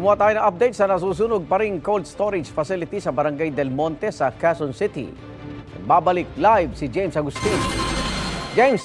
Kumuha tayo ng update sa nasusunog pa ring cold storage facility sa Barangay Del Monte sa Quezon City. Babalik live si James Agustin. James!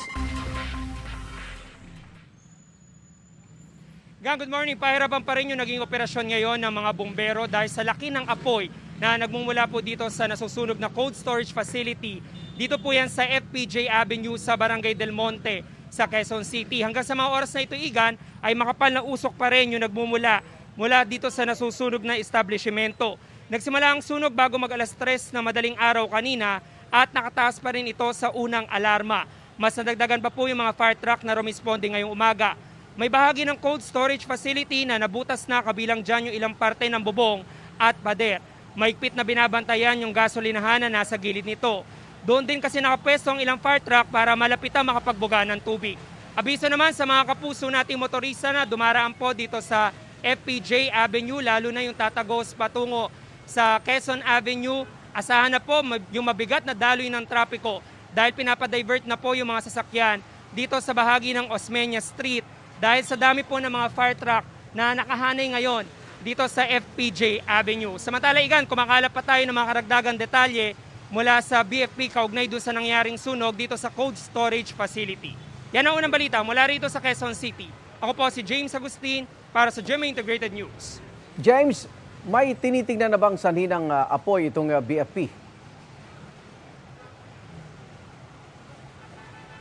Good morning. Pahirapan pa rin yung naging operasyon ngayon ng mga bumbero dahil sa laki ng apoy na nagmumula po dito sa nasusunog na cold storage facility. Dito po yan sa FPJ Avenue sa Barangay Del Monte sa Quezon City. Hanggang sa mga oras na ito, Igan, ay makapal na usok pa rin yung nagmumula mula dito sa nasusunog na establishmento. Nagsimula ang sunog bago mag alas 3 na madaling araw kanina at nakataas pa rin ito sa unang alarma. Mas nadagdagan pa po yung mga fire truck na rumisponde ngayong umaga. May bahagi ng cold storage facility na nabutas na, kabilang dyan yung ilang parte ng bubong at pader. Maigpit na binabantayan yung gasolinahan na nasa gilid nito. Doon din kasi nakapwesto ang ilang fire truck para malapitan makapagbuga ng tubig. Abiso naman sa mga kapuso nating motorista na dumaraan po dito sa FPJ Avenue, lalo na yung tatagos patungo sa Quezon Avenue. Asahan na po yung mabigat na daloy ng trapiko dahil pinapadivert na po yung mga sasakyan dito sa bahagi ng Osmeña Street dahil sa dami po ng mga fire truck na nakahanay ngayon dito sa FPJ Avenue. Samantala, Igan, kumakalap pa tayo ng mga karagdagang detalye mula sa BFP kaugnay doon sa nangyaring sunog dito sa cold storage facility. Yan ang unang balita mula rito sa Quezon City. Ako po si James Agustin para sa GMA Integrated News. James, may tinitingnan na bang sanhi ng apoy itong BFP?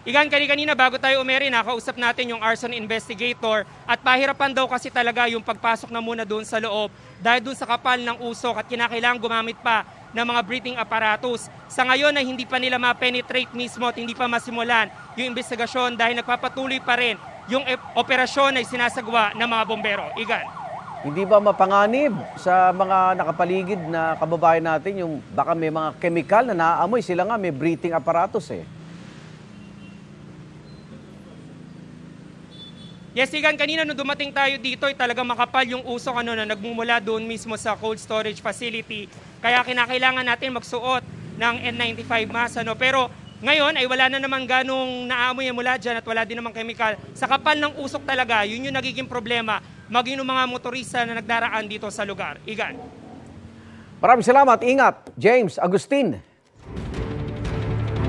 Igan, kanina bago tayo umeri, nakausap natin yung arson investigator at pahirapan daw kasi talaga yung pagpasok na muna doon sa loob dahil doon sa kapal ng usok at kinakailangan gumamit pa ng mga breathing apparatus. Sa ngayon ay hindi pa nila ma-penetrate mismo at hindi pa masimulan yung investigasyon dahil nagpapatuloy pa rin yung operasyon ay sinasagawa ng mga bombero. Igan. Hindi ba mapanganib sa mga nakapaligid na kababayan natin yung baka may mga chemical na naaamoy, sila nga may breathing apparatus eh? Yes, Igan, kanina nung dumating tayo dito ay talagang makapal yung usok na nagmumula doon mismo sa cold storage facility. Kaya kinakailangan natin magsuot ng N95 mask. Pero ngayon ay wala na naman ganong naamoy mula dyan at wala din namang chemical. Sa kapal ng usok talaga, yun yung nagiging problema maging ng mga motorista na nagdaraan dito sa lugar. Igan. Maraming salamat. Ingat, James Agustin.